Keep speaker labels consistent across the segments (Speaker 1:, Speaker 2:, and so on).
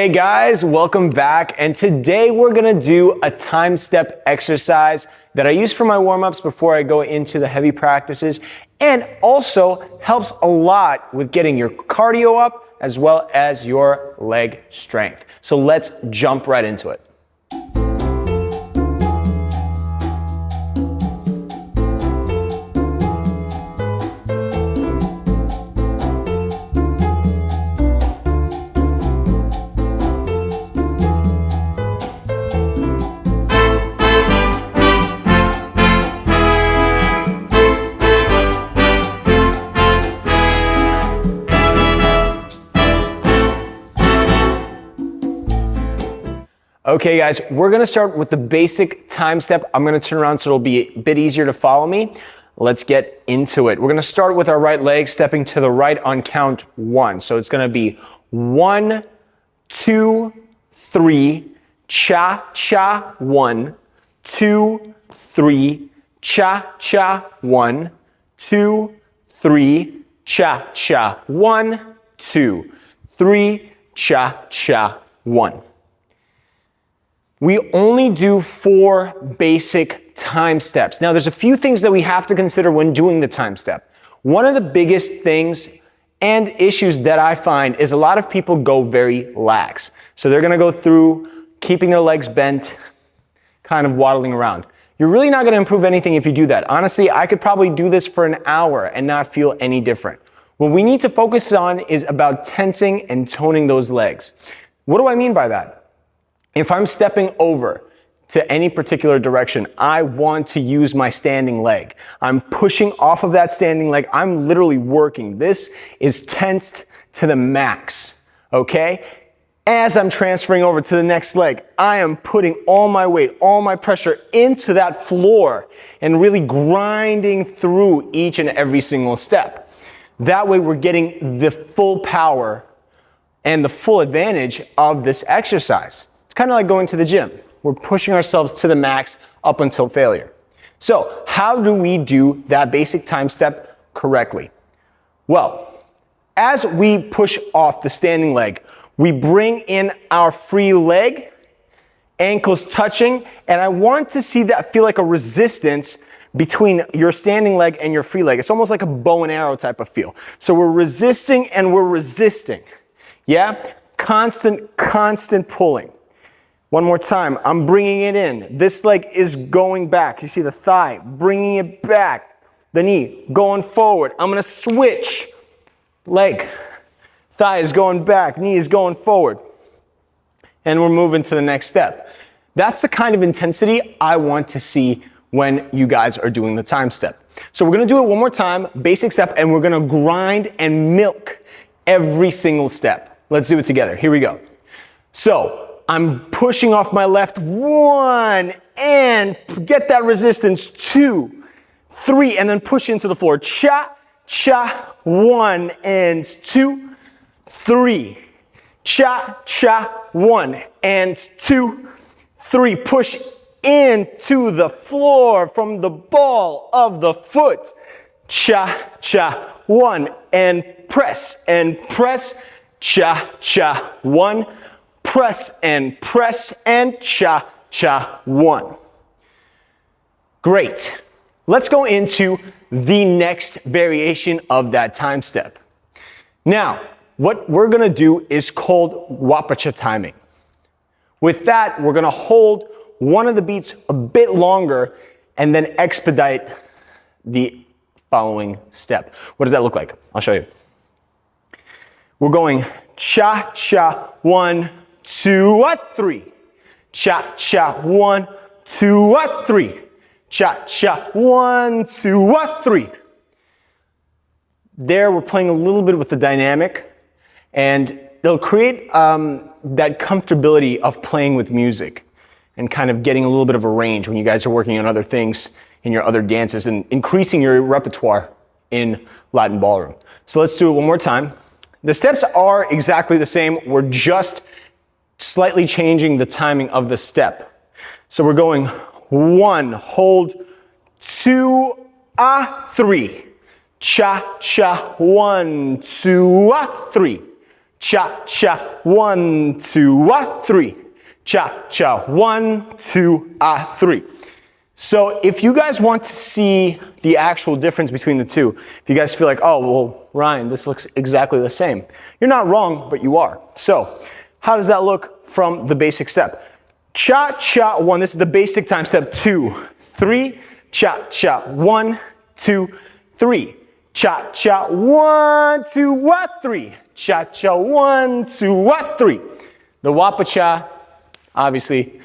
Speaker 1: Hey guys, welcome back. And today we're gonna do a time step exercise that I use for my warm-ups before I go into the heavy practices, and also helps a lot with getting your cardio up as well as your leg strength. So let's jump right into it. Okay guys, we're gonna start with the basic time step. I'm gonna turn around so it'll be a bit easier to follow me. Let's get into it. We're gonna start with our right leg, stepping to the right on count 1. So it's gonna be 1, 2, 3, cha-cha, 1, 2, 3, cha-cha, 1, 2, 3, cha-cha, 1, 2, 3, cha-cha, 1. We only do 4 basic time steps. Now, there's a few things that we have to consider when doing the time step. One of the biggest things and issues that I find is a lot of people go very lax. So they're gonna go through keeping their legs bent, kind of waddling around. You're really not gonna improve anything if you do that. Honestly, I could probably do this for an hour and not feel any different. What we need to focus on is about tensing and toning those legs. What do I mean by that? If I'm stepping over to any particular direction, I want to use my standing leg. I'm pushing off of that standing leg. I'm literally working. This is tensed to the max, okay? As I'm transferring over to the next leg, I am putting all my weight, all my pressure into that floor and really grinding through each and every single step. That way we're getting the full power and the full advantage of this exercise. It's kind of like going to the gym. We're pushing ourselves to the max up until failure. So how do we do that basic time step correctly? Well, as we push off the standing leg, we bring in our free leg, ankles touching, and I want to see that feel like a resistance between your standing leg and your free leg. It's almost like a bow and arrow type of feel. So we're resisting and we're resisting. Yeah? Constant pulling. One more time, I'm bringing it in. This leg is going back. You see the thigh, bringing it back. The knee, going forward. I'm gonna switch. Leg, thigh is going back, knee is going forward. And we're moving to the next step. That's the kind of intensity I want to see when you guys are doing the time step. So we're gonna do it one more time, basic step, and we're gonna grind and milk every single step. Let's do it together. Here we go. So, I'm pushing off my left, 1, and get that resistance, 2, 3, and then push into the floor. Cha, cha, 1, and 2, 3. Cha, cha, 1, and 2, 3. Push into the floor from the ball of the foot. Cha, cha, 1, and press, cha, cha, 1. Press, and cha, cha, 1. Great. Let's go into the next variation of that time step. Now, what we're gonna do is called Guapacha timing. With that, we're gonna hold one of the beats a bit longer and then expedite the following step. What does that look like? I'll show you. We're going cha, cha, 1, 2, 3. Cha, cha, 1, 2, 3. Cha, cha, 1, 2, 3. There, we're playing a little bit with the dynamic, and it'll create that comfortability of playing with music and kind of getting a little bit of a range when you guys are working on other things in your other dances and increasing your repertoire in Latin ballroom. So let's do it one more time. The steps are exactly the same. We're just slightly changing the timing of the step. So we're going 1, hold, 2, 3. Cha, cha, 1, 2, 3. cha, cha, 1, 2, 3. Cha, cha, 1, 2, 3. So if you guys want to see the actual difference between the two, if you guys feel like, oh, well, Ryan, this looks exactly the same. You're not wrong, but you are. So how does that look from the basic step? Cha, cha, 1. This is the basic time step. 2, 3. Cha, cha, 1, 2, 3. Cha, cha, 1, 2, 3. Cha, cha, 1, 2, 3. The Guapacha obviously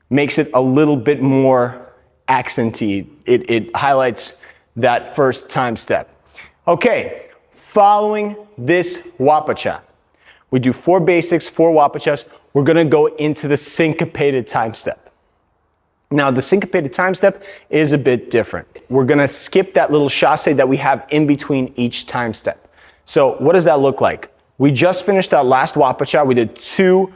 Speaker 1: makes it a little bit more accenty. It highlights that first time step. Okay, following this Guapacha, we do 4 basics, 4 Guapachas. We're gonna go into the syncopated time step. Now, the syncopated time step is a bit different. We're gonna skip that little chasse that we have in between each time step. So what does that look like? We just finished that last Guapacha. We did 2,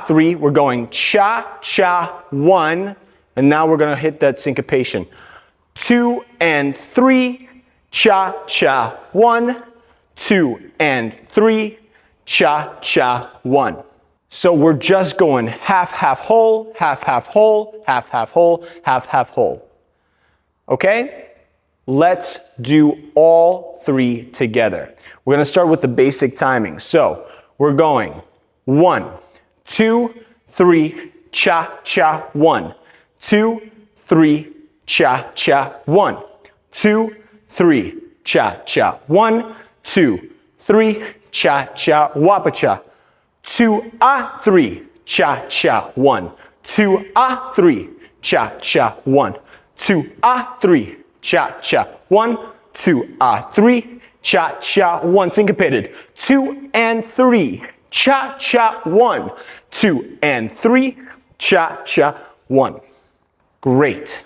Speaker 1: 3. We're going cha, cha, 1. And now we're gonna hit that syncopation. 2 and 3, cha, cha, 1, 2 and 3, cha, cha, 1. So we're just going half, half whole, half, half whole, half, half whole, half, half whole. Okay? Let's do all 3 together. We're gonna start with the basic timing. So we're going 1, 2, 3, cha, cha, 1. 2, 3, cha, cha, 1. 2, 3, cha, cha, 1. 2, 3, cha, cha, Guapacha. 2, 3, cha, cha, 1. 2, 3, cha, cha, 1. 2, 3, cha, cha, 1. 2, 3, cha, cha, 1. Syncopated. 2 and 3, cha, cha, 1. 2 and 3, cha, cha, 1. Great.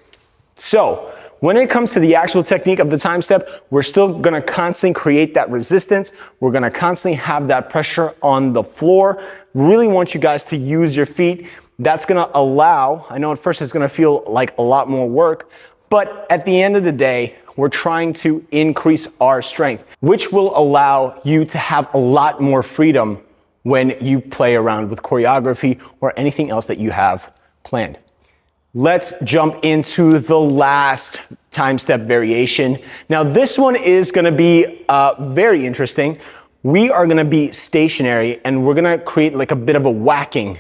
Speaker 1: So when it comes to the actual technique of the time step, we're still gonna constantly create that resistance. We're gonna constantly have that pressure on the floor. Really want you guys to use your feet. That's gonna allow, I know at first it's gonna feel like a lot more work, but at the end of the day, we're trying to increase our strength, which will allow you to have a lot more freedom when you play around with choreography or anything else that you have planned. Let's jump into the last time step variation. Now this one is gonna be very interesting. We are gonna be stationary and we're gonna create like a bit of a whacking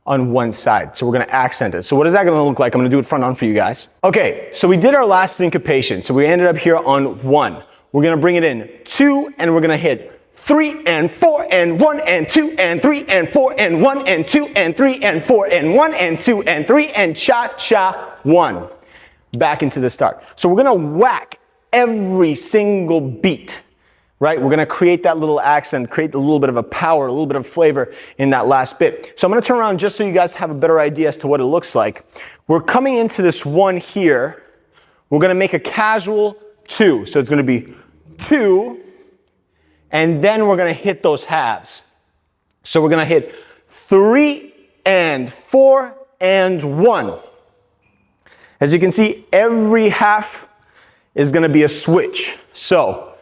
Speaker 1: on one side. So we're gonna accent it. So what is that gonna look like? I'm gonna do it front on for you guys. Okay, so we did our last syncopation. So we ended up here on 1. We're gonna bring it in 2 and we're gonna hit 3 and 4 and 1 and 2 and 3 and 4 and 1 and 2 and 3 and 4 and 1 and 2 and 3 and cha, cha, 1. Back into the start. So we're gonna whack every single beat, right? We're gonna create that little accent, create a little bit of a power, a little bit of flavor in that last bit. So I'm gonna turn around just so you guys have a better idea as to what it looks like. We're coming into this 1 here. We're gonna make a casual 2. So it's gonna be 2, and then we're gonna hit those halves. So we're gonna hit 3 and 4 and 1. As you can see, every half is gonna be a switch. So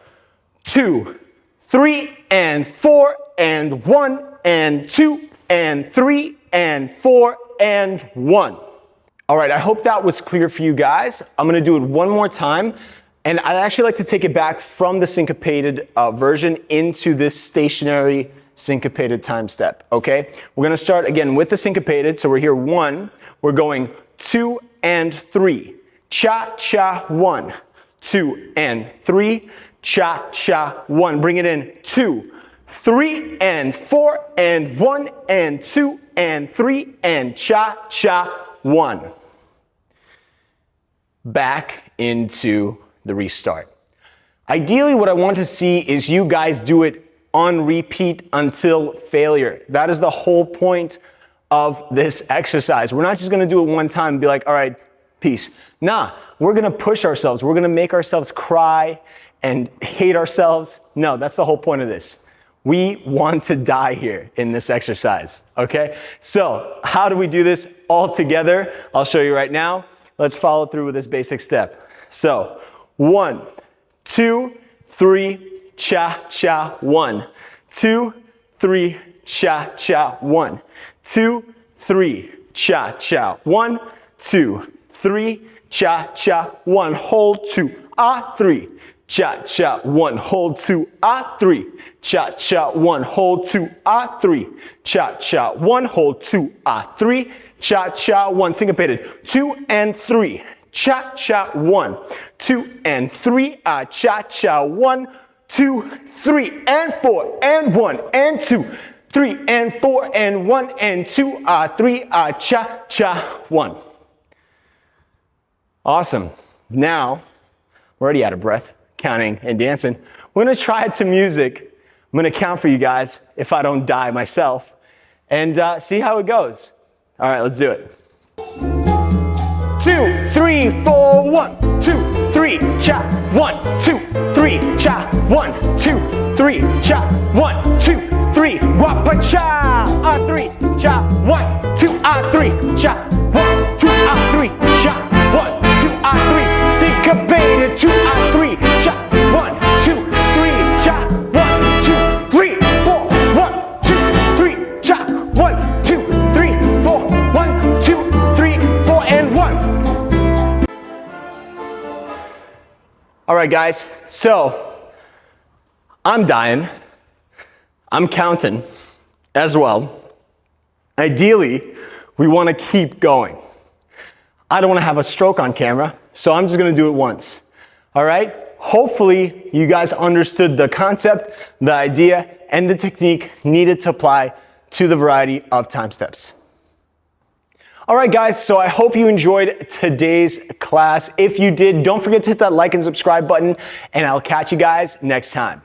Speaker 1: 2, 3 and 4 and 1 and 2 and 3 and 4 and 1. All right, I hope that was clear for you guys. I'm gonna do it one more time. And I actually like to take it back from the syncopated version into this stationary syncopated time step, okay? We're gonna start again with the syncopated. So we're here 1, we're going 2 and 3, cha, cha, 1, 2 and 3, cha, cha, 1. Bring it in 2, 3 and 4 and 1 and 2 and 3 and cha, cha, 1. Back into the restart. Ideally, what I want to see is you guys do it on repeat until failure. That is the whole point of this exercise. We're not just gonna do it one time and be like, all right, peace. Nah, we're gonna push ourselves. We're gonna make ourselves cry and hate ourselves. No, that's the whole point of this. We want to die here in this exercise, okay? So how do we do this all together? I'll show you right now. Let's follow through with this basic step. So 1, 2, 3, cha, cha, 1, 2, 3, cha-cha, 1, 2, 3, cha-cha, 1, 2, 3, cha-cha, 1, hold 2, 3, cha-cha, 1, hold 2, 3, cha-cha, 1, hold 2, 3, cha-cha, 1, hold 2, 3, cha-cha, 1, syncopated, 2 and 3, cha-cha, 1, 2 and 3, cha-cha, 1, 2, 3 and 4 and 1 and 2, 3 and 4 and 1 and 2, 3, cha-cha, 1. Awesome. Now, we're already out of breath, counting and dancing. We're gonna try it to music. I'm gonna count for you guys if I don't die myself and see how it goes. All right, let's do it. 2, 3, 4, 1, 2, 3, cha, 1, 2, 3, cha, 1, 2, 3, cha, 1, 2, 3, Guapacha, 3, cha, 1, 2, 3, cha, 1, 2, 3, cha, 1, 2, 3, syncopated, 2, 3, cha, 1, 2, 3, cha, 1, 2, 3, 4, 1, 2, 3, cha, 1, 2, 3, 4, 1, 2, 3, 4, and 1. All right, guys, so I'm dying. I'm counting as well. Ideally, we want to keep going. I don't want to have a stroke on camera, so I'm just going to do it once. All right? Hopefully, you guys understood the concept, the idea, and the technique needed to apply to the variety of time steps. All right, guys, so I hope you enjoyed today's class. If you did, don't forget to hit that like and subscribe button, and I'll catch you guys next time.